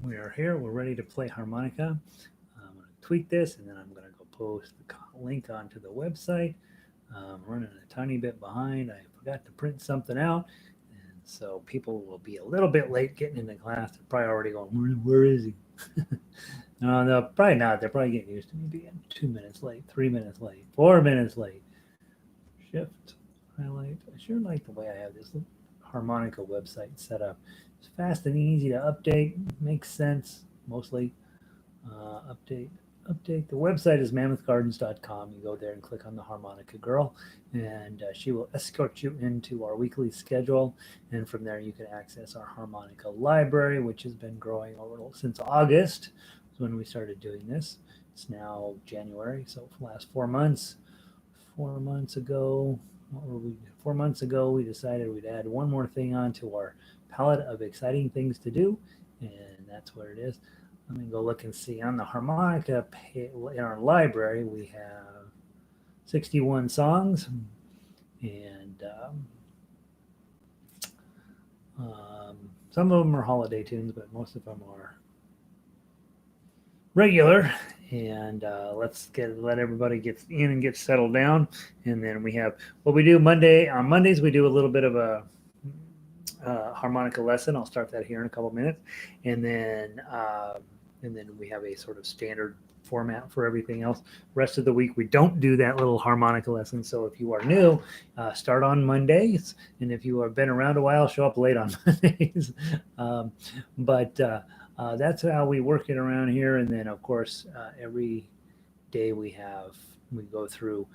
We are here. We're ready to play harmonica. I'm going to tweak this and then I'm going to go post the link onto the website. Running a tiny bit behind. I forgot to print something out. And so people will be a little bit late getting into class. They're probably already going, where is he? No, no, probably not. They're probably getting used to me being 2 minutes late, 3 minutes late, 4 minutes late. Shift, highlight. I sure like the way I have this harmonica website set up. It's fast and easy to update. Makes sense mostly. Update. Update. The website is mammothgardens.com. You go there and click on the harmonica girl, and she will escort you into our weekly schedule. And from there, you can access our harmonica library, which has been growing over since August, is when we started doing this. It's now January, so for the last 4 months. 4 months ago, what were we? 4 months ago, we decided we'd add one more thing onto our palette of exciting things to do, and that's what it is. Let me go look and see. On the harmonica in our library, we have 61 songs, and some of them are holiday tunes, but most of them are regular. And let everybody get in and get settled down. And then we have what we do Monday. On Mondays, we do a little bit of a harmonica lesson. I'll start that here in a couple minutes, and then we have a sort of standard format for everything else. Rest of the week we don't do that little harmonica lesson. So if you are new, start on Mondays, and if you have been around a while, show up late on Mondays. But that's how we work it around here. And then of course every day we go through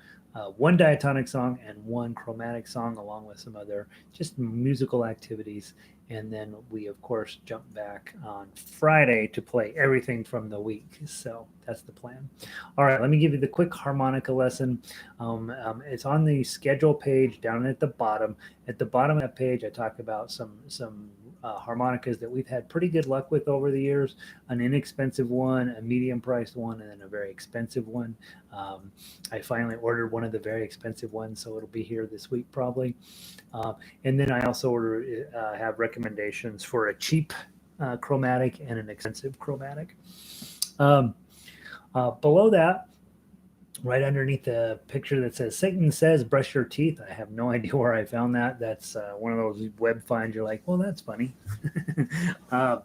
one diatonic song and one chromatic song, along with some other just musical activities. And then we, of course, jump back on Friday to play everything from the week. So that's the plan. All right, let me give you the quick harmonica lesson. It's on the schedule page down at the bottom. At the bottom of that page, I talk about some harmonicas that we've had pretty good luck with over the years. An inexpensive one, a medium priced one, and then a very expensive one. I finally ordered one of the very expensive ones, so it'll be here this week probably. And then I also have recommendations for a cheap chromatic and an expensive chromatic. Um, Below that, right underneath the picture that says Satan says brush your teeth. I have no idea where I found that. That's one of those web finds you're like, well, that's funny. uh,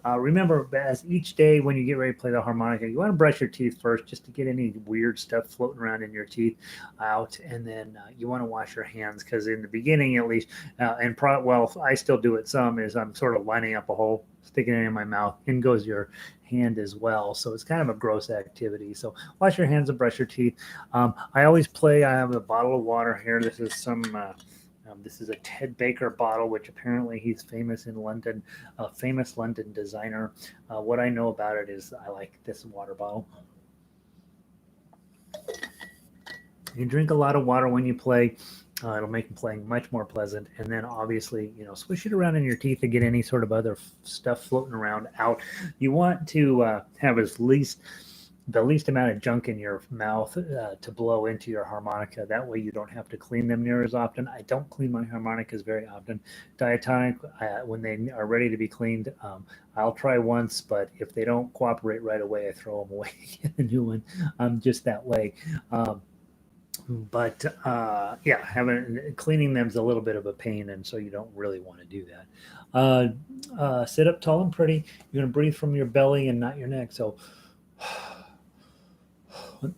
Remember, as each day when you get ready to play the harmonica, you want to brush your teeth first just to get any weird stuff floating around in your teeth out. And then you want to wash your hands, because in the beginning at least, well, I still do it some, is I'm sort of lining up a hole, sticking it in my mouth, in goes your hand as well. So it's kind of a gross activity. So wash your hands and brush your teeth. I always play. I have a bottle of water here. This is this is a Ted Baker bottle, which apparently he's famous in London, a famous London designer. What I know about it is I like this water bottle. You drink a lot of water when you play. It'll make playing much more pleasant. And then obviously, swish it around in your teeth to get any sort of other stuff floating around out. You want to have the least amount of junk in your mouth to blow into your harmonica. That way you don't have to clean them near as often. I don't clean my harmonicas very often. Diatonic, when they are ready to be cleaned, I'll try once, but if they don't cooperate right away, I throw them away and get a new one. I'm just that way. But yeah, having cleaning them is a little bit of a pain, and so you don't really want to do that. Sit up tall and pretty. You're going to breathe from your belly and not your neck. So what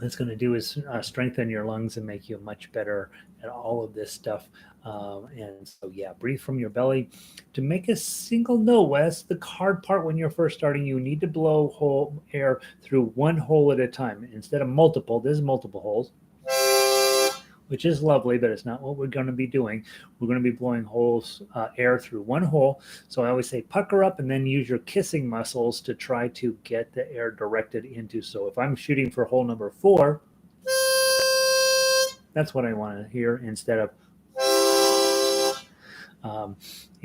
it's going to do is strengthen your lungs and make you much better at all of this stuff. And so, yeah, breathe from your belly. To make a single note, Wes, the hard part when you're first starting, you need to blow whole air through one hole at a time instead of multiple. There's multiple holes, which is lovely, but it's not what we're going to be doing. We're going to be blowing air through one hole. So I always say pucker up and then use your kissing muscles to try to get the air directed into. So if I'm shooting for hole number 4, that's what I want to hear instead of.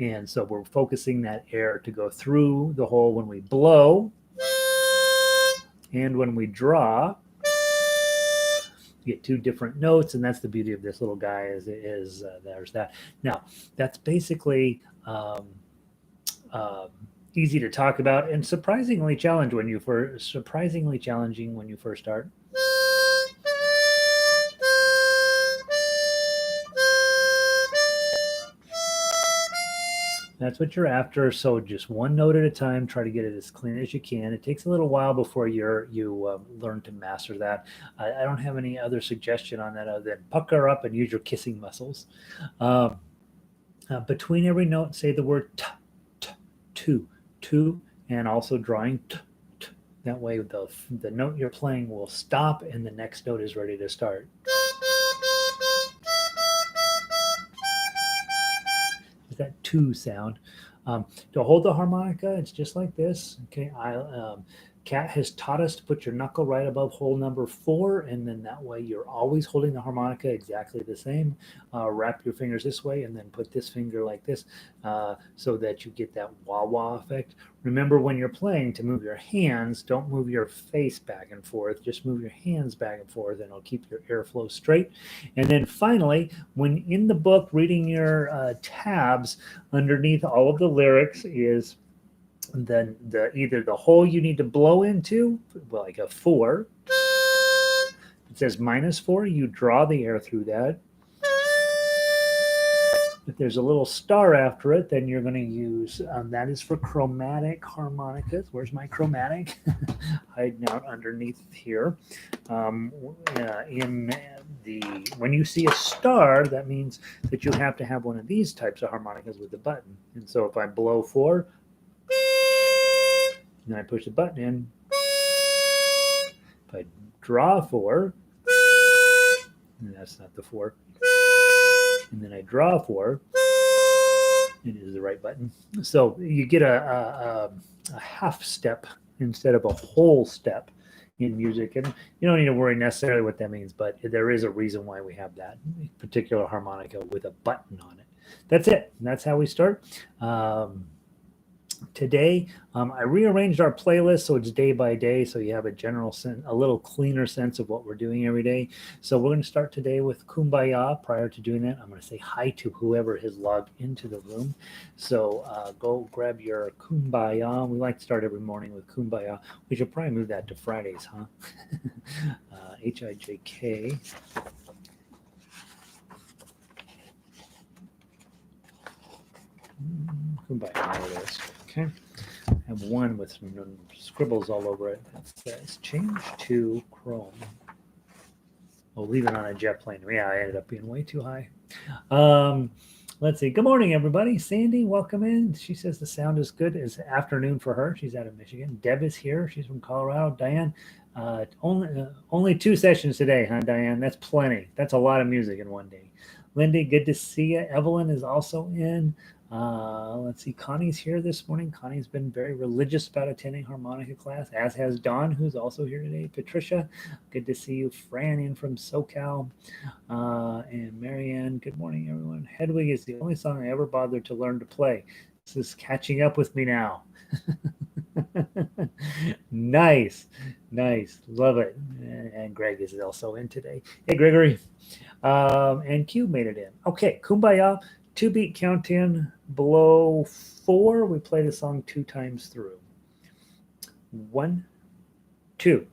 And so we're focusing that air to go through the hole when we blow, and when we draw, you get 2 different notes, and that's the beauty of this little guy. There's that. Now that's basically easy to talk about and surprisingly challenging when you first start. That's what you're after. So just one note at a time. Try to get it as clean as you can. It takes a little while before you learn to master that. I don't have any other suggestion on that other than pucker up and use your kissing muscles. Um, Between every note, say the word t, t, two, and also drawing t, t. That way, the note you're playing will stop, and the next note is ready to start. Is that two sound? To hold the harmonica, it's just like this. Okay, Kat has taught us to put your knuckle right above hole number 4, and then that way you're always holding the harmonica exactly the same. Wrap your fingers this way, and then put this finger like this, so that you get that wah-wah effect. Remember when you're playing to move your hands, don't move your face back and forth, just move your hands back and forth, and it'll keep your airflow straight. And then finally, when in the book reading your tabs, underneath all of the lyrics is then either the hole you need to blow into, like a 4. It says -4. You draw the air through that. If there's a little star after it, then you're going to use that is for chromatic harmonicas. Where's my chromatic? Hiding out underneath here. In the When you see a star, that means that you have to have one of these types of harmonicas with the button. And so if I blow 4, and I push the button in, if I draw 4, and that's not the 4, and then I draw 4, it is the right button. So you get a half step instead of a whole step in music, and you don't need to worry necessarily what that means, but there is a reason why we have that particular harmonica with a button on it. That's it. That's how we start. Today, I rearranged our playlist so it's day by day, so you have a little cleaner sense of what we're doing every day. So we're going to start today with Kumbaya. Prior to doing that, I'm going to say hi to whoever has logged into the room. So go grab your Kumbaya. We like to start every morning with Kumbaya. We should probably move that to Fridays, huh? Hijk. Kumbaya, there it is. Okay. I have one with some scribbles all over it that says change to Chrome. We'll leave it on a jet plane. Yeah, I ended up being way too high. Let's see. Good morning, everybody. Sandy, welcome in. She says the sound is good. It's afternoon for her. She's out of Michigan. Deb is here. She's from Colorado. Diane, only 2 sessions today, huh, Diane? That's plenty. That's a lot of music in one day. Lindy, good to see you. Evelyn is also in. Let's see. Connie's here this morning. Connie's been very religious about attending harmonica class, as has Dawn, who's also here today. Patricia, good to see you. Fran in from SoCal. And Marianne, good morning, everyone. Hedwig is the only song I ever bothered to learn to play. This is catching up with me now. Nice. Love it. And Greg is also in today. Hey, Gregory. And Q made it in. Okay, Kumbaya. 2-beat count in, below 4. We play the song 2 times through. 1, 2.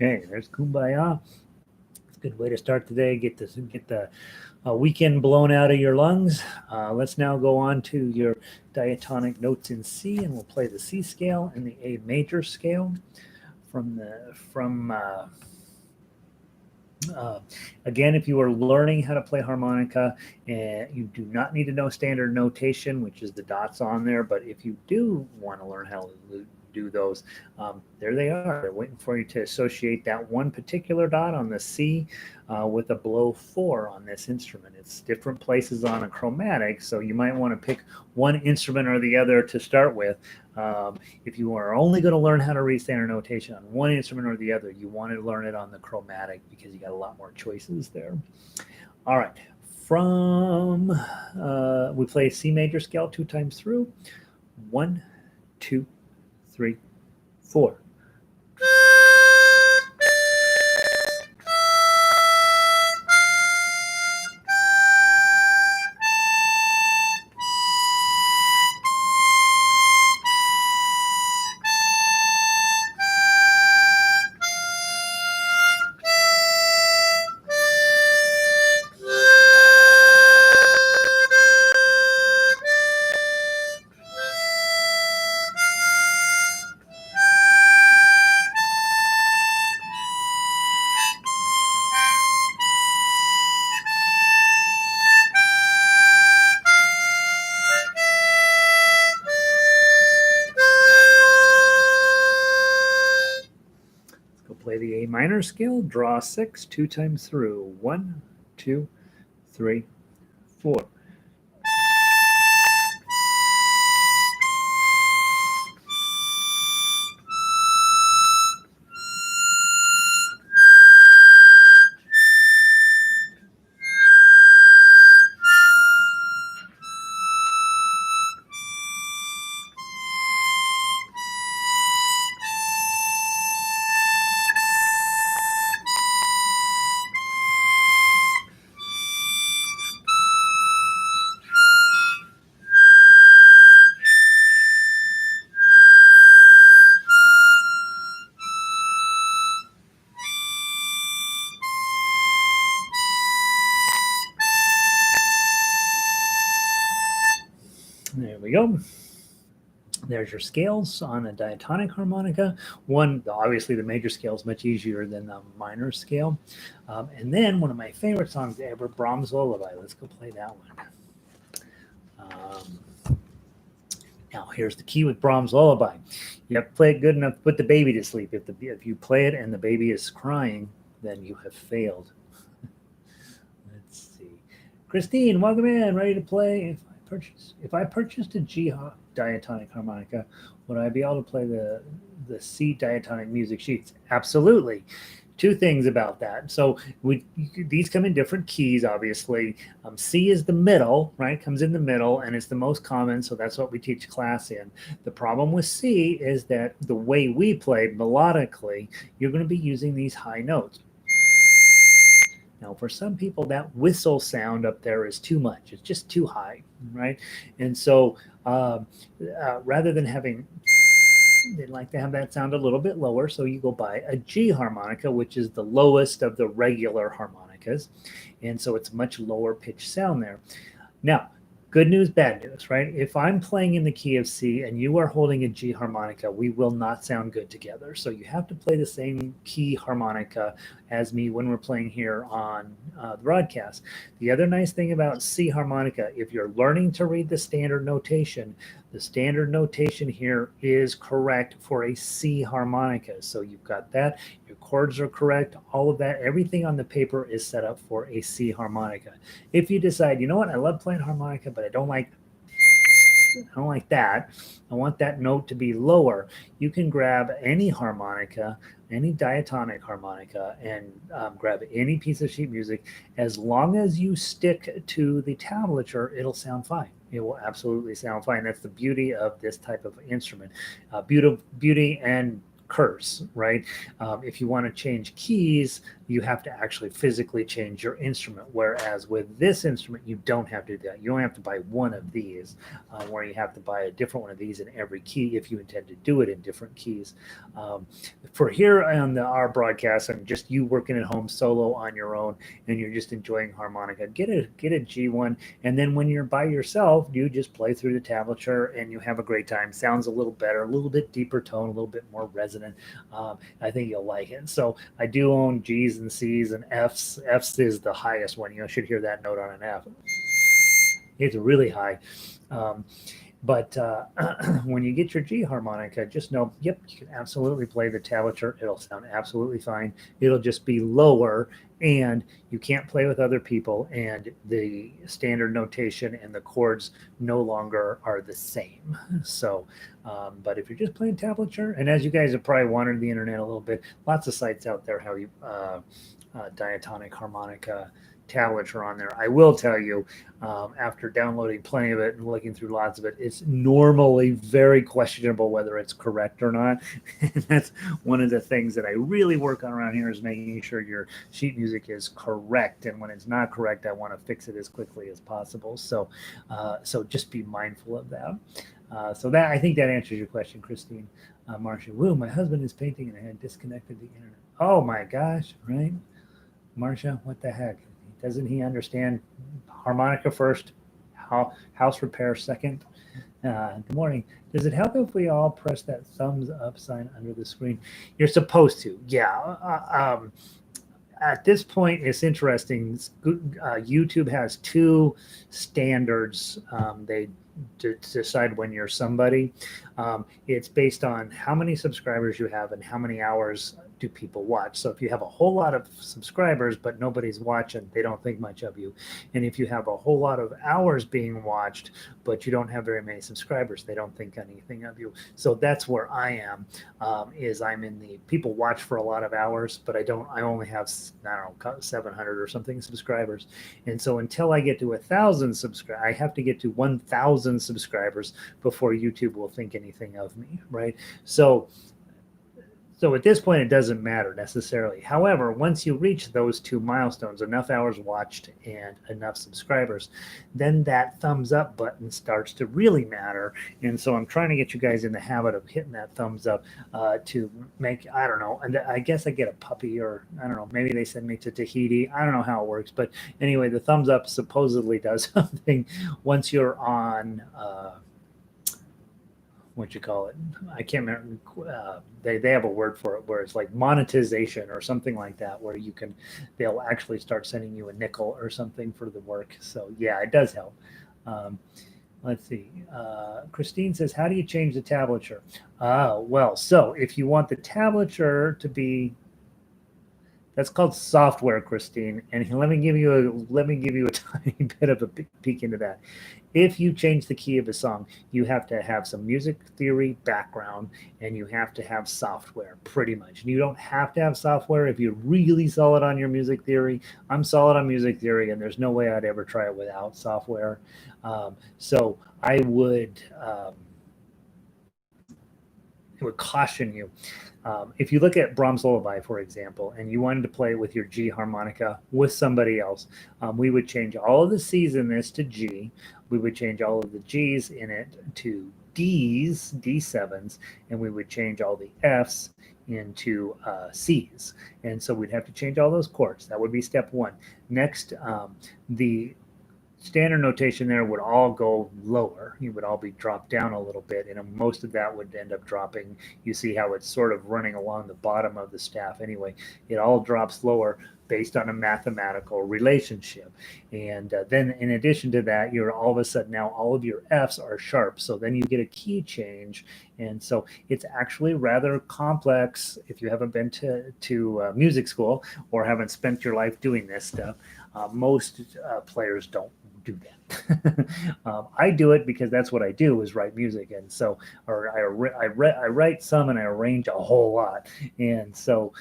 Okay, there's Kumbaya. It's a good way to start the day. Get the weekend blown out of your lungs. Let's now go on to your diatonic notes in C, and we'll play the C scale and the A major scale from uh, again, if you are learning how to play harmonica, you do not need to know standard notation, which is the dots on there. But if you do want to learn how to do those, there they are. They're waiting for you to associate that one particular dot on the C with a below 4 on this instrument. It's different places on a chromatic, so you might want to pick one instrument or the other to start with. If you are only going to learn how to read standard notation on one instrument or the other, you want to learn it on the chromatic because you got a lot more choices there. All right, we play C major scale 2 times through. 1, 2, 3, 4. Play the A minor scale, draw 6, 2 times through. 1, 2, 3, 4. There we go. There's your scales on a diatonic harmonica. One, obviously, the major scale is much easier than the minor scale. And then one of my favorite songs ever, Brahms Lullaby. Let's go play that one. Now, here's the key with Brahms Lullaby. You have to play it good enough to put the baby to sleep. If you play it and the baby is crying, then you have failed. Let's see. Christine, welcome in. Ready to play? If I purchased a G diatonic harmonica, would I be able to play the C diatonic music sheets? Absolutely. Two things about that. So these come in different keys, obviously. C is the middle, right? Comes in the middle, and it's the most common, so that's what we teach class in. The problem with C is that the way we play melodically, you're going to be using these high notes. Now, for some people, that whistle sound up there is too much. It's just too high, right? And so rather than having, they'd like to have that sound a little bit lower, so you go buy a G harmonica, which is the lowest of the regular harmonicas. And so it's much lower pitch sound there. Now, good news, bad news, right? If I'm playing in the key of C and you are holding a G harmonica, we will not sound good together. So you have to play the same key harmonica as me when we're playing here on the broadcast. The other nice thing about C harmonica, if you're learning to read the standard notation here is correct for a C harmonica. So you've got that, your chords are correct, all of that, everything on the paper is set up for a C harmonica. If you decide, you know what, I love playing harmonica, but I don't like that, I want that note to be lower, you can grab any harmonica, any diatonic harmonica, and grab any piece of sheet music. As long as you stick to the tablature, it'll sound fine. It will absolutely sound fine. That's the beauty of this type of instrument. Beauty and curse, right? If you want to change keys, you have to actually physically change your instrument. Whereas with this instrument, you don't have to do that. You only have to buy one of these, where you have to buy a different one of these in every key if you intend to do it in different keys. Um, for here on our broadcast, and just you working at home solo on your own, and you're just enjoying harmonica, get a G one, and then when you're by yourself, you just play through the tablature, and you have a great time. Sounds a little better, a little bit deeper tone, a little bit more resonant. I think you'll like it. So I do own G's and C's and F's. F's is the highest one. You should hear that note on an F. It's really high. Um, but when you get your G harmonica, just know, yep, you can absolutely play the tablature. It'll sound absolutely fine. It'll just be lower, and you can't play with other people, and the standard notation and the chords no longer are the same. So, but if you're just playing tablature, and as you guys have probably wandered the internet a little bit, lots of sites out there how you diatonic harmonica tablature on there. I will tell you, after downloading plenty of it and looking through lots of it, it's normally very questionable whether it's correct or not. And that's one of the things that I really work on around here, is making sure your sheet music is correct. And when it's not correct, I want to fix it as quickly as possible. So, so just be mindful of that. So that, I think that answers your question, Christine. Marcia, woo, my husband is painting and I had disconnected the internet. Oh my gosh, right? Marcia, what the heck? Doesn't he understand harmonica first, house repair second? Good morning. Does it help if we all press that thumbs up sign under the screen? You're supposed to, yeah. At this point, it's interesting. YouTube has two standards. They decide when you're somebody. It's based on how many subscribers you have and how many hours do people watch. So if you have a whole lot of subscribers but nobody's watching, they don't think much of you. And if you have a whole lot of hours being watched but you don't have very many subscribers, they don't think anything of you. So that's where I am. Is I'm in the people watch for a lot of hours, but I only have, I don't know, 700 or something subscribers. And so until I get to 1,000 subscribers, I have to get to 1,000 subscribers before YouTube will think anything of me, right? So at this point, it doesn't matter necessarily. However, once you reach those two milestones, enough hours watched and enough subscribers, then that thumbs up button starts to really matter. And so I'm trying to get you guys in the habit of hitting that thumbs up to make, I don't know, and I guess I get a puppy, or I don't know, maybe they send me to Tahiti. I don't know how it works. But anyway, the thumbs up supposedly does something once you're on what you call it, I can't remember. They have a word for it where it's like monetization or something like that, where they'll actually start sending you a nickel or something for the work. So yeah, it does help. Let's see. Christine says, how do you change the tablature? Well, so if you want the tablature to be, that's called software, Christine. And let me give you a tiny bit of a peek into that. If you change the key of a song, you have to have some music theory background, and you have to have software, pretty much. You don't have to have software if you're really solid on your music theory. I'm solid on music theory, and there's no way I'd ever try it without software. So I would caution you. If you look at Brahms Lullaby, for example, and you wanted to play with your G harmonica with somebody else, we would change all of the C's in this to G. We would change all of the G's in it to D's, D7s, and we would change all the F's into C's. And so we'd have to change all those chords. That would be step one. Next, the standard notation there would all go lower. You would all be dropped down a little bit, and most of that would end up dropping. You see how it's sort of running along the bottom of the staff anyway. It all drops lower based on a mathematical relationship. And then in addition to that, you're all of a sudden now all of your F's are sharp. So then you get a key change. And so it's actually rather complex if you haven't been to music school or haven't spent your life doing this stuff. Most players don't do that. I do it because that's what I do, is write music. And so, or I write some and I arrange a whole lot. And so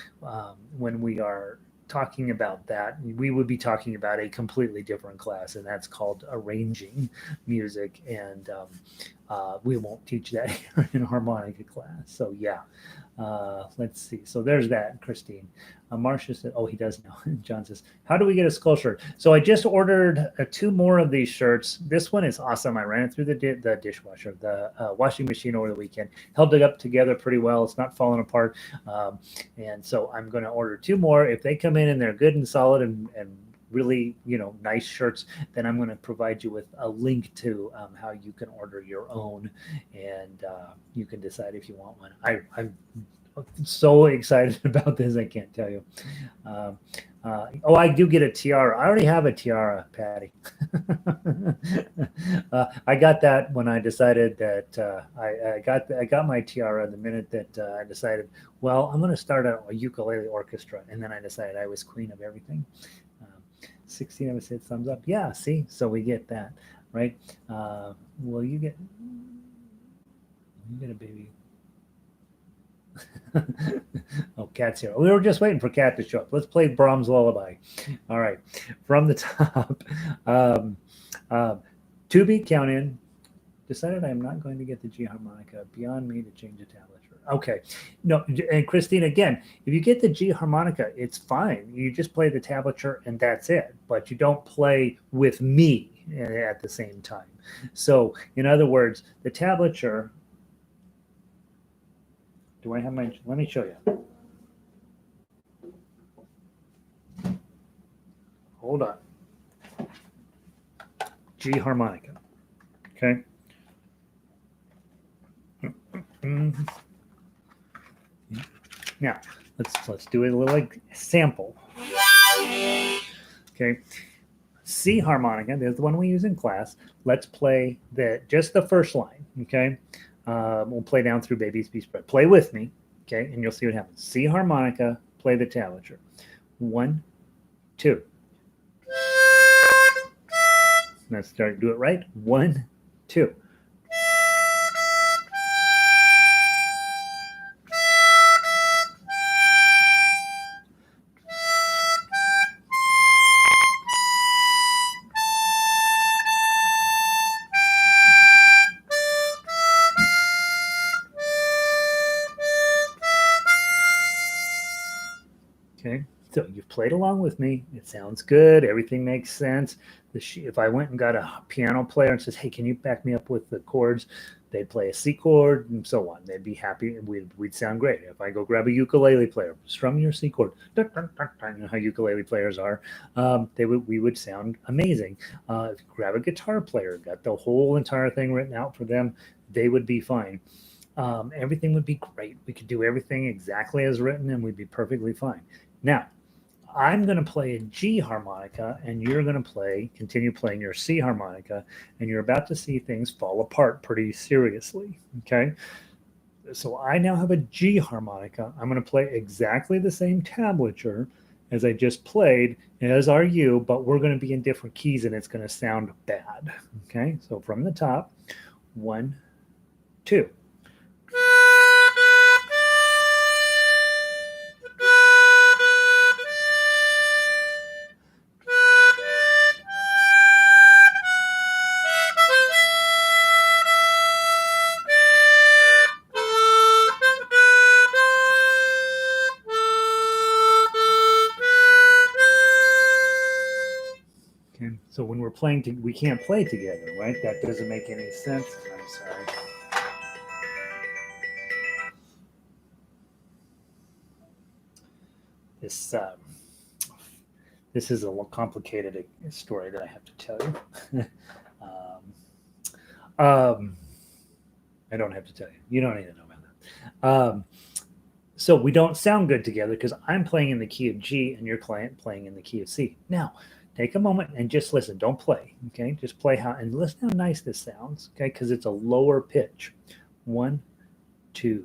when we are talking about that, we would be talking about a completely different class, and that's called arranging music. And We won't teach that here in harmonica class. So yeah, let's see. So there's that, Christine. Marcia said, "Oh, he does know." John says, "How do we get a skull shirt?" So I just ordered two more of these shirts. This one is awesome. I ran it through the dishwasher, the washing machine over the weekend. Held it up together pretty well. It's not falling apart. And so I'm going to order two more. If they come in and they're good and solid and really, nice shirts, then I'm going to provide you with a link to how you can order your own, and you can decide if you want one. I'm so excited about this, I can't tell you. Oh, I do get a tiara. I already have a tiara, Patty. I got that when I decided that I got my tiara the minute that I decided, well, I'm going to start a ukulele orchestra, and then I decided I was queen of everything. 16 of us hit thumbs up. Yeah, see, so we get that, right? Well, you get a baby. Oh, Cat's here. We were just waiting for Cat to show up. Let's play Brahms Lullaby. All right, from the top. To be count in. Decided I'm not going to get the G harmonica. Beyond me to change the tablature. Okay, no, and Christine, again, if you get the G harmonica, it's fine. You just play the tablature and that's it. But you don't play with me at the same time. So, in other words, the tablature. Do I have my? Let me show you. Hold on. G harmonica. Okay. Now let's do a little like sample. Okay. C harmonica. There's the one we use in class. Let's play just the first line. Okay. We'll play down through Baby's Be Spread. Play with me. Okay, and you'll see what happens. C harmonica. Play the tablature. 1, 2. Let's start. Do it right. 1, 2. Okay, so you've played along with me. It sounds good. Everything makes sense. If I went and got a piano player and says, "Hey, can you back me up with the chords?" They'd play a C chord and so on. They'd be happy. We'd sound great. If I go grab a ukulele player, strum your C chord. You know how ukulele players are. We would sound amazing. If you grab a guitar player, got the whole entire thing written out for them, they would be fine. Everything would be great. We could do everything exactly as written and we'd be perfectly fine. Now, I'm going to play a G harmonica and you're going to continue playing your C harmonica, and you're about to see things fall apart pretty seriously. Okay. So I now have a G harmonica. I'm going to play exactly the same tablature as I just played, as are you, but we're going to be in different keys and it's going to sound bad. Okay. So from the top, 1, 2. So when we're playing, we can't play together, right? That doesn't make any sense. I'm sorry. This is a complicated story that I have to tell you. I don't have to tell you. You don't need to know about that. So we don't sound good together because I'm playing in the key of G and you're playing in the key of C. Now, take a moment and just listen. Don't play, okay? Just play and listen how nice this sounds, okay? Because it's a lower pitch. 1, 2.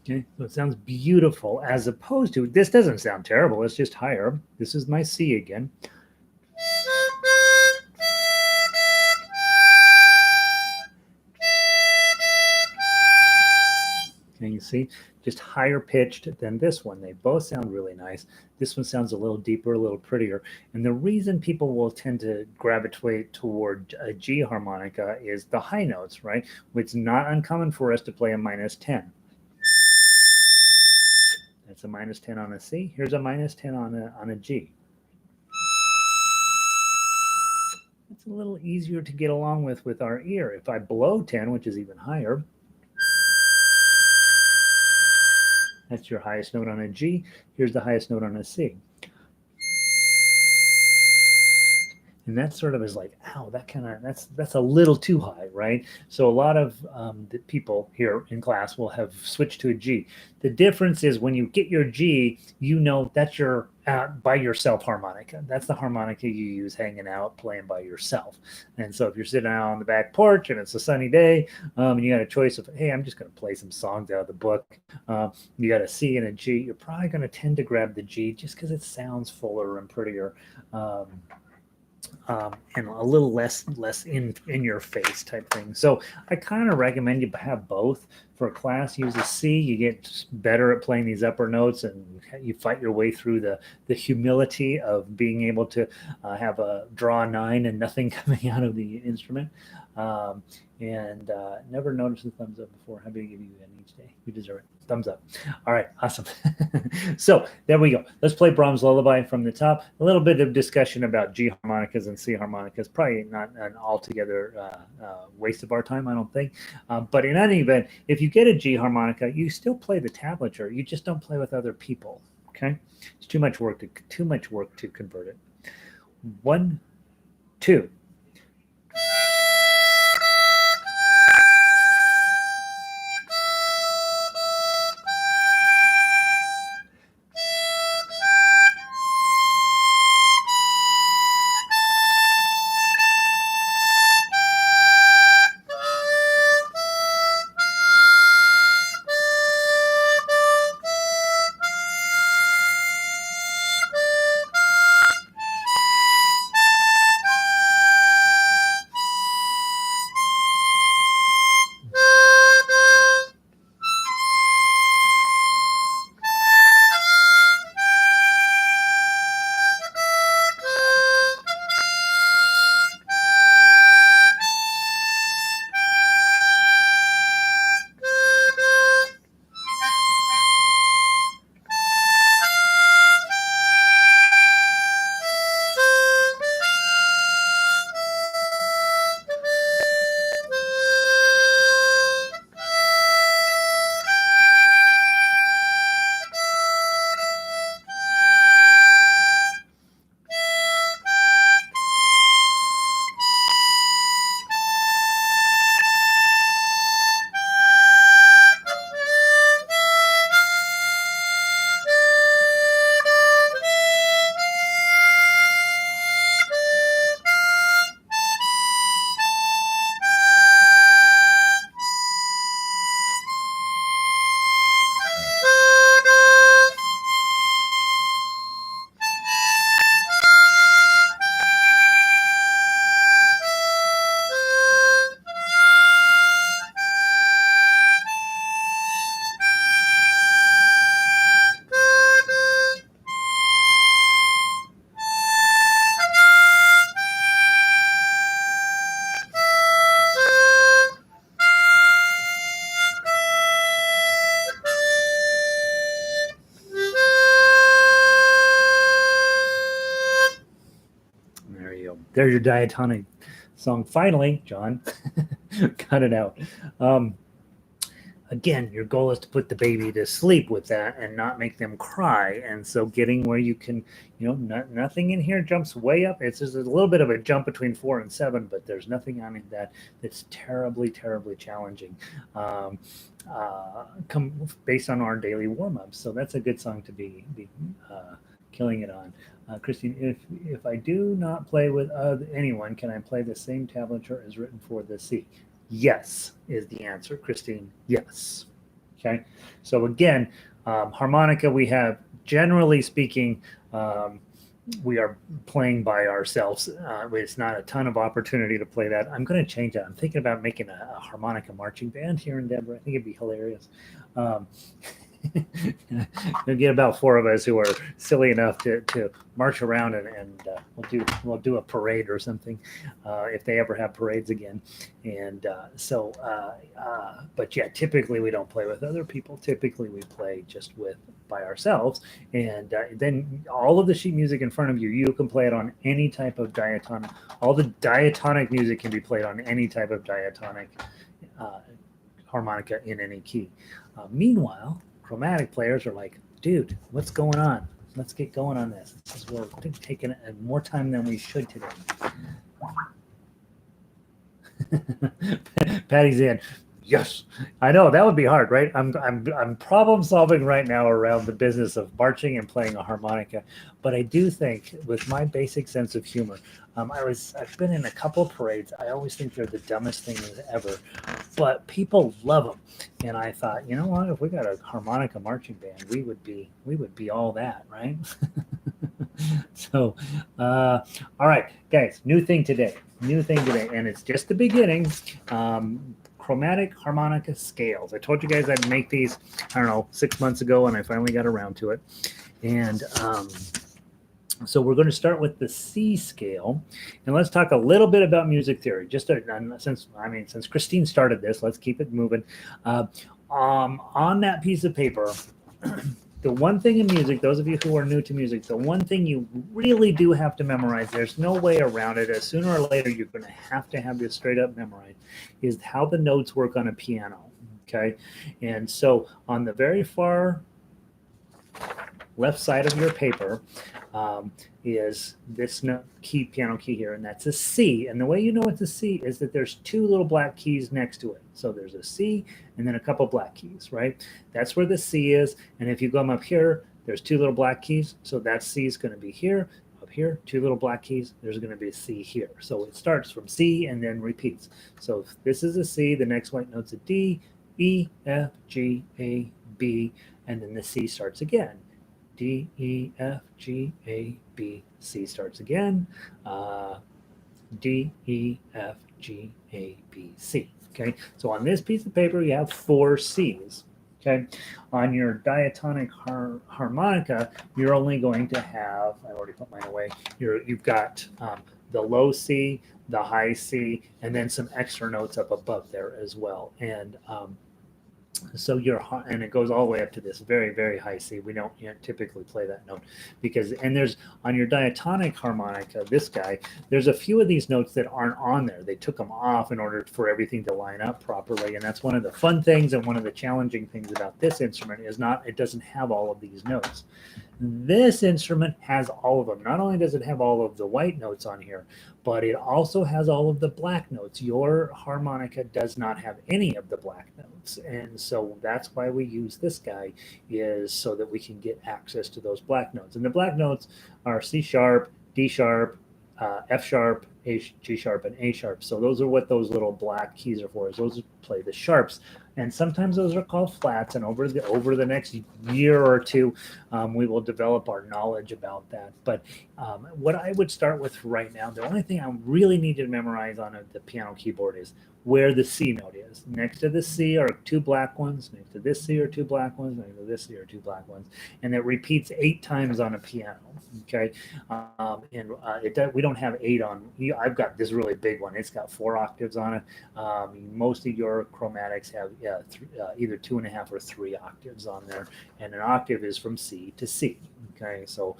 Okay, so it sounds beautiful as opposed to this doesn't sound terrible. It's just higher. This is my C again. And you see, just higher pitched than this one. They both sound really nice. This one sounds a little deeper, a little prettier. And the reason people will tend to gravitate toward a G harmonica is the high notes, right? It's not uncommon for us to play a -10. That's a -10 on a C. Here's a -10 on a G. It's a little easier to get along with our ear. If I blow 10, which is even higher, that's your highest note on a G. Here's the highest note on a C. And that sort of is like, ow, that's a little too high, right? So a lot of the people here in class will have switched to a G. The difference is when you get your G, you know that's your by yourself harmonica. That's the harmonica you use hanging out, playing by yourself. And so if you're sitting out on the back porch and it's a sunny day, and you got a choice of, hey, I'm just going to play some songs out of the book. You got a C and a G. You're probably going to tend to grab the G just because it sounds fuller and prettier. And a little less in your face type thing. So I kind of recommend you have both. For a class, use a C. You get better at playing these upper notes, and you fight your way through the humility of being able to have a draw 9 and nothing coming out of the instrument. And never noticed the thumbs up before. Happy to give you an each day. You deserve it. Thumbs up. All right, awesome. So there we go. Let's play Brahms Lullaby from the top. A little bit of discussion about G harmonicas and C harmonicas. Probably not an altogether waste of our time, I don't think. But in any event, if you get a G harmonica, you still play the tablature. You just don't play with other people. Okay, it's too much work to convert it. 1, 2. There's your diatonic song. Finally, John, cut it out. Again, your goal is to put the baby to sleep with that and not make them cry. And so getting where you can, nothing in here jumps way up. It's just a little bit of a jump between 4 and 7, but there's nothing on it that's terribly, terribly challenging. Based on our daily warm-ups. So that's a good song to be killing it on. Christine, if I do not play with anyone, can I play the same tablature as written for the C? Yes, is the answer, Christine. Yes. Okay, so again, harmonica, we have, generally speaking, um, we are playing by ourselves. It's not a ton of opportunity to play that. I'm going to change that. I'm thinking about making a harmonica marching band here in Denver. I think it'd be hilarious. Um, You'll get about four of us who are silly enough to march around, and we'll do a parade or something, if they ever have parades again. And but yeah, typically we don't play with other people. Typically we play just with by ourselves, and then all of the sheet music in front of you, you can play it on any type of diatonic. All the diatonic music can be played on any type of diatonic uh, harmonica in any key. Meanwhile, chromatic players are like, dude, what's going on? Let's get going on this. We're taking more time than we should today. Patty's in. Yes, I know that would be hard, right? I'm problem solving right now around the business of marching and playing a harmonica, but I do think, with my basic sense of humor, I've been in a couple of parades. I always think they're the dumbest things ever, but people love them, and I thought, you know what? If we got a harmonica marching band, we would be all that, right? So, all right, guys, new thing today, and it's just the beginning. Chromatic harmonica scales. I told you guys I'd make these, I don't know, 6 months ago, and I finally got around to it. And so we're going to start with the C scale, and let's talk a little bit about music theory. Since Christine started this, let's keep it moving. On that piece of paper, the one thing in music, those of you who are new to music, the one thing you really do have to memorize, there's no way around it, as sooner or later you're going to have this straight up memorized, is how the notes work on a piano. Okay, and so on the very far left side of your paper is this piano key here, and that's a C. And the way you know it's a C is that there's two little black keys next to it. So there's a C and then a couple black keys, right? That's where the C is. And if you come up here, there's two little black keys. So that C is going to be here. Up here, two little black keys. There's going to be a C here. So it starts from C and then repeats. So if this is a C, the next white note's a D, E, F, G, A, B, and then the C starts again. D, E, F, G, A, B, C starts again. D, E, F, G, A, B, C. Okay, so on this piece of paper, you have four C's. Okay, on your diatonic harmonica, you're only going to have, I already put mine away, you've got the low C, the high C, and then some extra notes up above there as well. And so and it goes all the way up to this very, very high C. We don't typically play that note there's on your diatonic harmonica, this guy, there's a few of these notes that aren't on there. They took them off in order for everything to line up properly. And that's one of the fun things and one of the challenging things about this instrument is it doesn't have all of these notes. This instrument has all of them. Not only does it have all of the white notes on here, but it also has all of the black notes. Your harmonica does not have any of the black notes. And so that's why we use this guy, is so that we can get access to those black notes. And the black notes are C sharp, D sharp, F sharp, G sharp, and A sharp. So those are what those little black keys are for, is those play the sharps. And sometimes those are called flats. And over the next year or two, we will develop our knowledge about that. But what I would start with right now, the only thing I really need to memorize on the piano keyboard is where the C note is. Next to the C are two black ones. Next to this C are two black ones. Next to this C are two black ones. And it repeats 8 times on a piano. Okay, we don't have 8 on. I've got this really big one. It's got 4 octaves on it. Most of your chromatics have either 2.5 or 3 octaves on there, and an octave is from C to C. Okay, so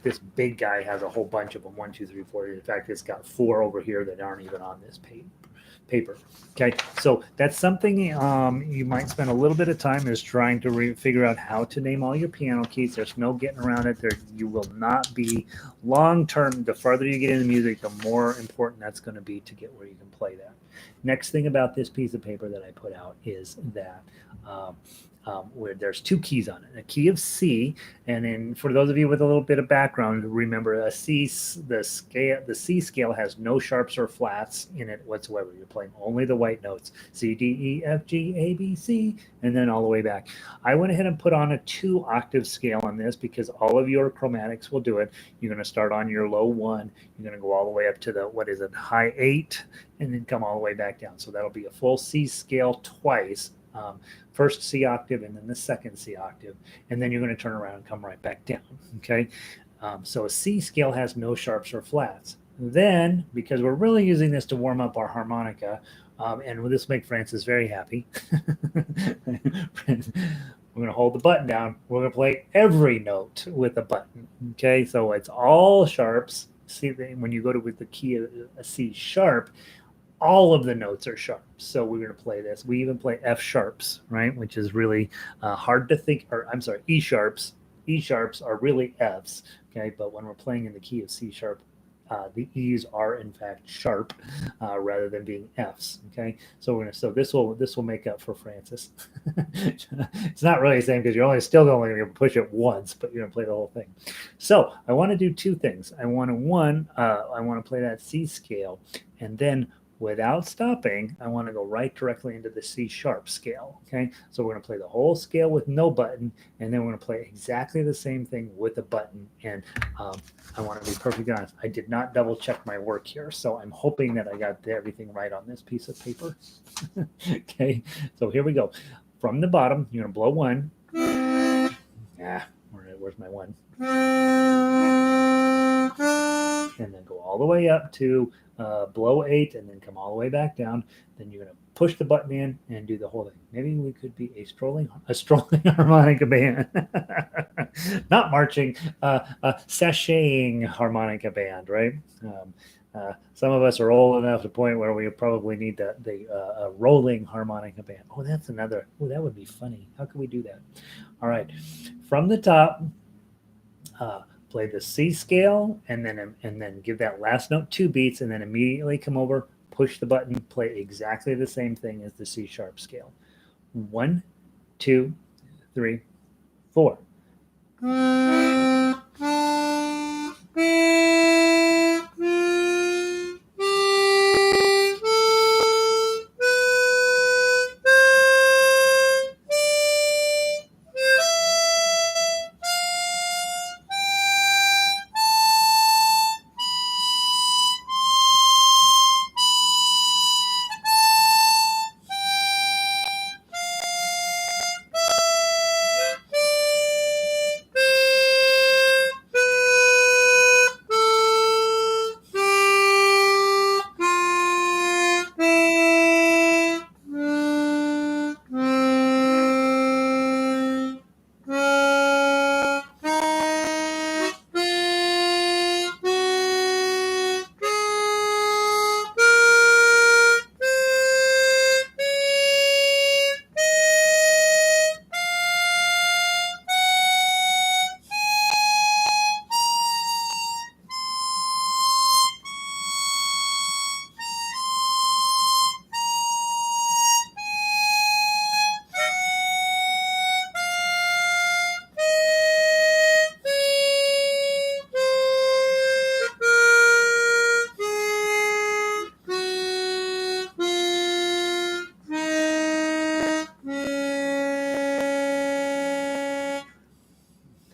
this big guy has a whole bunch of them. 1, 2, 3, 4. In fact, it's got 4 over here that aren't even on this paper. Okay, so that's something you might spend a little bit of time is trying to figure out how to name all your piano keys. There's no getting around it. You will not be long term. The farther you get into music, the more important that's going to be to get where you can play that. Next thing about this piece of paper that I put out is that where there's two keys on it, a key of C, and then for those of you with a little bit of background, remember the C scale has no sharps or flats in it whatsoever. You're playing only the white notes, C, D, E, F, G, A, B, C, and then all the way back. I went ahead and put on a 2-octave scale on this because all of your chromatics will do it. You're going to start on your low 1, you're going to go all the way up to the, what is it, high 8, and then come all the way back down. So that'll be a full C scale twice. First C octave and then the second C octave, and then you're going to turn around and come right back down. Okay, so a C scale has no sharps or flats. Then, because we're really using this to warm up our harmonica, and this will make Francis very happy, we're going to hold the button down. We're going to play every note with a button. Okay, so it's all sharps. See, when you go to with the key of a C sharp, all of the notes are sharp. So we're going to play this. We even play F sharps, right? Which is really hard to think, or I'm sorry, E sharps. E sharps are really Fs, okay? But when we're playing in the key of C sharp, the E's are in fact sharp rather than being Fs, okay? So this will make up for Francis. It's not really the same because you're still only going to push it once, but you're going to play the whole thing. So I want to do two things. I want to play that C scale, and then without stopping, I want to go right directly into the C sharp scale. Okay, so we're going to play the whole scale with no button, and then we're going to play exactly the same thing with a button. And I want to be perfectly honest, I did not double check my work here, so I'm hoping that I got everything right on this piece of paper. Okay, so here we go. From the bottom, you're going to blow 1. Where's my 1? And then go all the way up to blow 8, and then come all the way back down. Then you're going to push the button in and do the whole thing. Maybe we could be a strolling harmonica band. Not marching, sashaying harmonica band, right? Some of us are old enough to the point where we probably need the rolling harmonica band. Oh, that's another. Oh, that would be funny. How can we do that? All right. From the top, play the C scale, and then give that last note 2 beats, and then immediately come over, push the button, play exactly the same thing as the C sharp scale. 1, 2, 3, 4.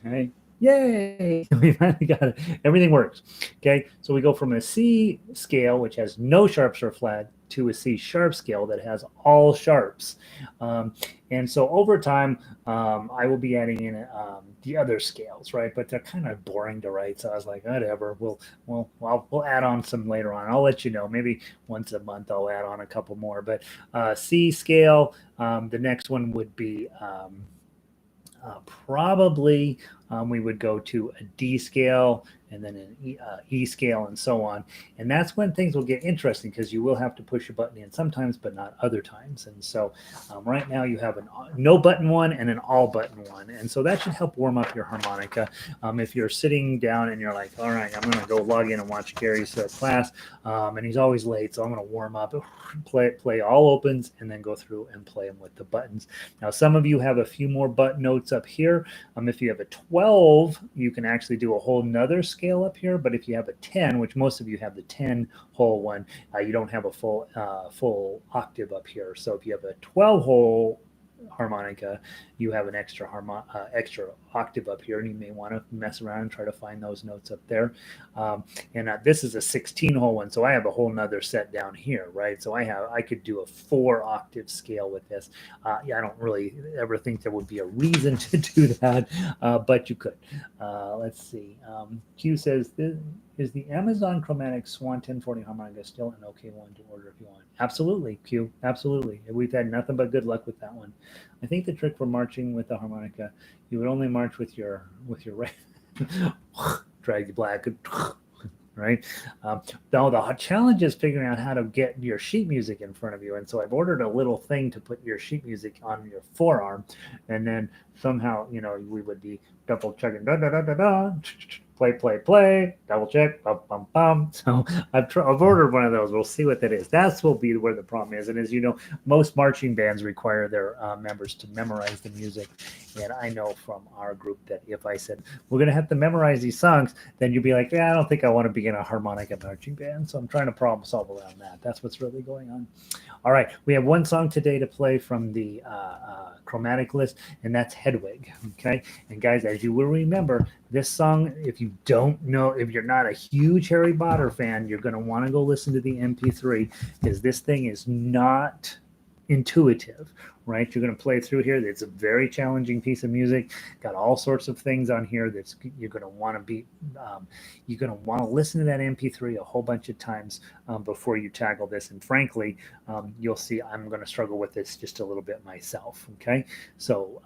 Okay. Yay! We finally got it. Everything works. Okay, so we go from a C scale, which has no sharps or flat, to a C sharp scale that has all sharps. And so over time, I will be adding in the other scales, right? But they're kind of boring to write, so I was like, whatever. We'll add on some later on. I'll let you know. Maybe once a month I'll add on a couple more. But C scale. The next one would be. Probably we would go to a D scale and then an E scale and so on. And that's when things will get interesting because you will have to push a button in sometimes, but not other times. And so right now you have a no button one and an all button one. And so that should help warm up your harmonica. If you're sitting down and you're like, all right, I'm going to go log in and watch Gary's class, and he's always late, so I'm going to warm up, play all opens, and then go through and play them with the buttons. Now, some of you have a few more button notes up here. If you have a 12, you can actually do a whole nother scale up here. But if you have a 10, which most of you have the 10 hole one, you don't have a full octave up here. So if you have a 12 hole harmonica, you have an extra octave up here, and you may want to mess around and try to find those notes up there. And this is a 16 hole one, so I have a whole nother set down here, right? So I could do a 4 octave scale with this. Yeah, I don't really ever think there would be a reason to do that, but you could. Let's see. Q says, is the Amazon Chromatic Swan 1040 harmonica still an okay one to order if you want? Absolutely, Q. Absolutely. We've had nothing but good luck with that one. I think the trick for marching with the harmonica, you would only march with your right. Drag the black, right? Now the challenge is figuring out how to get your sheet music in front of you. And so I've ordered a little thing to put your sheet music on your forearm, and then somehow, we would be double checking, da da da da da, play, double check, bum bum bum. So I've ordered one of those. We'll see what that is. That's will be where the problem is. And as you know, most marching bands require their members to memorize the music. And I know from our group that if I said we're going to have to memorize these songs, then you'd be like, yeah, I don't think I want to be in a harmonica marching band. So I'm trying to problem solve around that. That's what's really going on. All right, we have one song today to play from the chromatic list, and that's Hedwig. Okay, and guys, as you will remember, this song, if you don't know, if you're not a huge Harry Potter fan, you're going to want to go listen to the MP3 because this thing is not intuitive, right? You're going to play through here. It's a very challenging piece of music. Got all sorts of things on here that's you're going to want to be. You're going to want to listen to that MP3 a whole bunch of times before you tackle this. And frankly, you'll see I'm going to struggle with this just a little bit myself. Okay, so.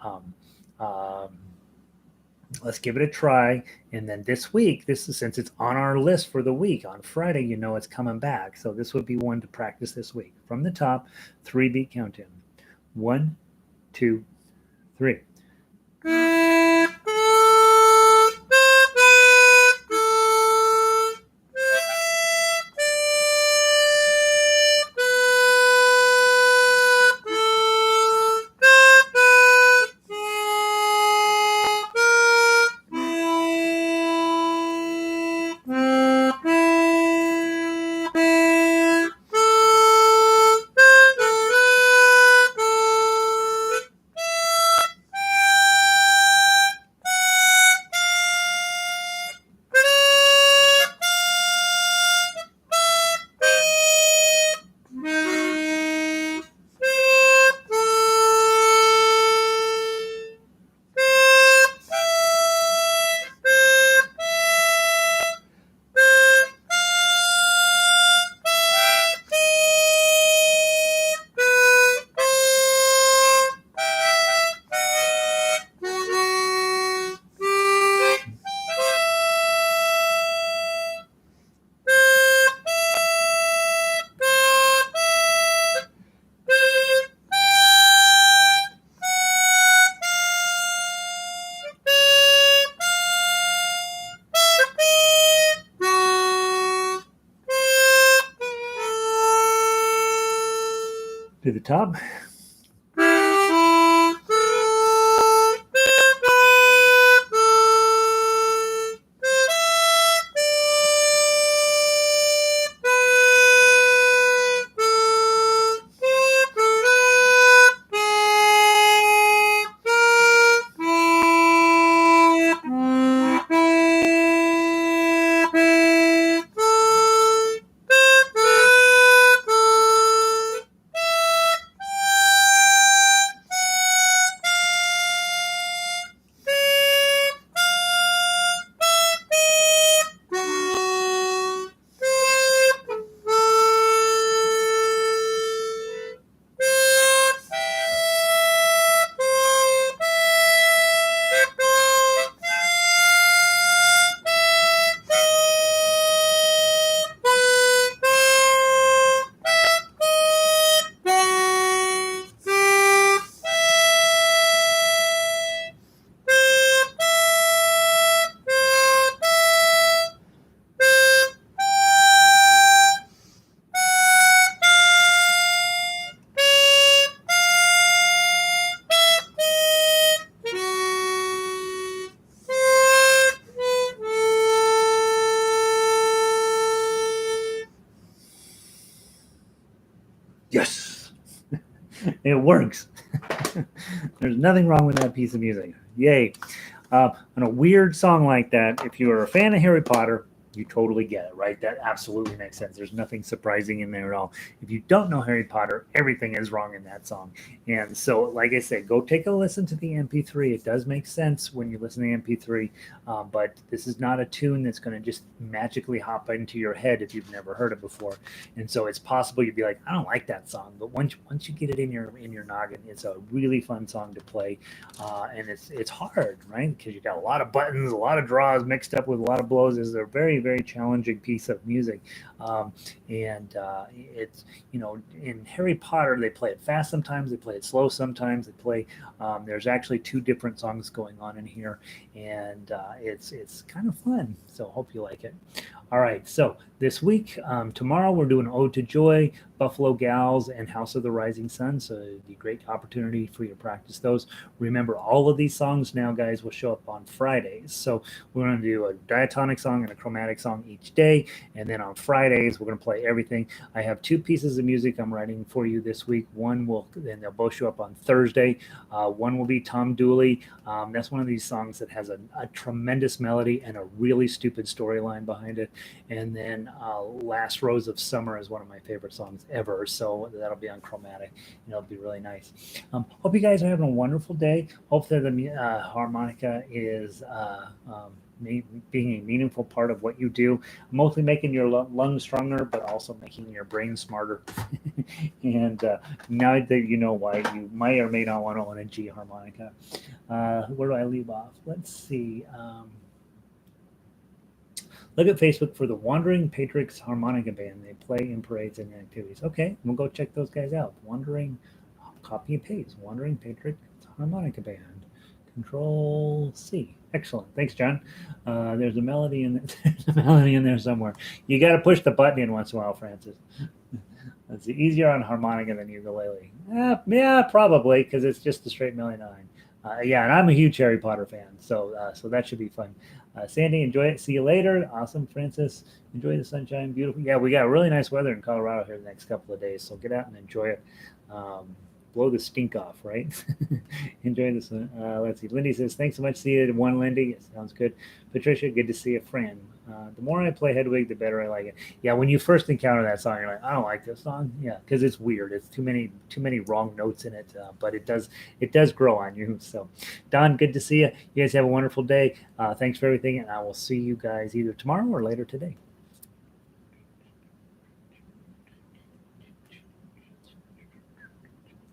Let's give it a try. And then this week, since it's on our list for the week, on Friday, it's coming back. So this would be one to practice this week. From the top, 3-beat countdown. 1, 2, 3. To the top. It works. There's nothing wrong with that piece of music. Yay. On a weird song like that, if you are a fan of Harry Potter, you totally get it, right? That absolutely makes sense. There's nothing surprising in there at all. If you don't know Harry Potter, everything is wrong in that song. And so, like I said, go take a listen to the MP3. It does make sense when you listen to the MP3, but this is not a tune that's going to just magically hop into your head if you've never heard it before. And so, it's possible you'd be like, I don't like that song, but once you get it in your noggin, it's a really fun song to play, and it's hard, right? Because you got a lot of buttons, a lot of draws mixed up with a lot of blows. It's a very challenging piece of music, and it's in Harry Potter they play it fast sometimes, they play it slow sometimes, they play. There's actually two different songs going on in here, and it's kind of fun. So hope you like it. All right, so this week, tomorrow we're doing Ode to Joy, Buffalo Gals, and House of the Rising Sun. So it'd be a great opportunity for you to practice those. Remember, all of these songs now, guys, will show up on Fridays. So we're going to do a diatonic song and a chromatic song each day. And then on Fridays, we're going to play everything. I have two pieces of music I'm writing for you this week. One will, and they'll both show up on Thursday. One will be Tom Dooley. That's one of these songs that has a tremendous melody and a really stupid storyline behind it. And then Last Rose of Summer is one of my favorite songs ever. So that'll be on chromatic. And it'll be really nice. Hope you guys are having a wonderful day. Hope that the harmonica is being a meaningful part of what you do, mostly making your lungs stronger, but also making your brain smarter. And now that you know why you might or may not want to own a G harmonica. Where do I leave off? Let's see. Look at Facebook for the Wandering Patriots Harmonica Band. They play in parades and activities. Okay, we'll go check those guys out. Copy and paste. Wandering Patriots Harmonica Band. Control C. Excellent. Thanks, John. There's a melody in there. There's a melody in there somewhere. You got to push the button in once in a while, Francis. It's easier on harmonica than ukulele. Yeah, probably, because it's just a straight melody 9. Yeah, and I'm a huge Harry Potter fan, so that should be fun. Sandy, enjoy it. See you later. Awesome, Francis. Enjoy the sunshine. Beautiful. Yeah, we got really nice weather in Colorado here the next couple of days, so get out and enjoy it. Blow the stink off, right? Enjoy this. Let's see. Lindy says, thanks so much. See you at 1, Lindy. It sounds good. Patricia, good to see a friend. The more I play Hedwig, the better I like it. Yeah, when you first encounter that song, you're like, I don't like this song. Yeah, because it's weird. It's too many wrong notes in it. But it does grow on you. So, Don, good to see you. You guys have a wonderful day. Thanks for everything, and I will see you guys either tomorrow or later today.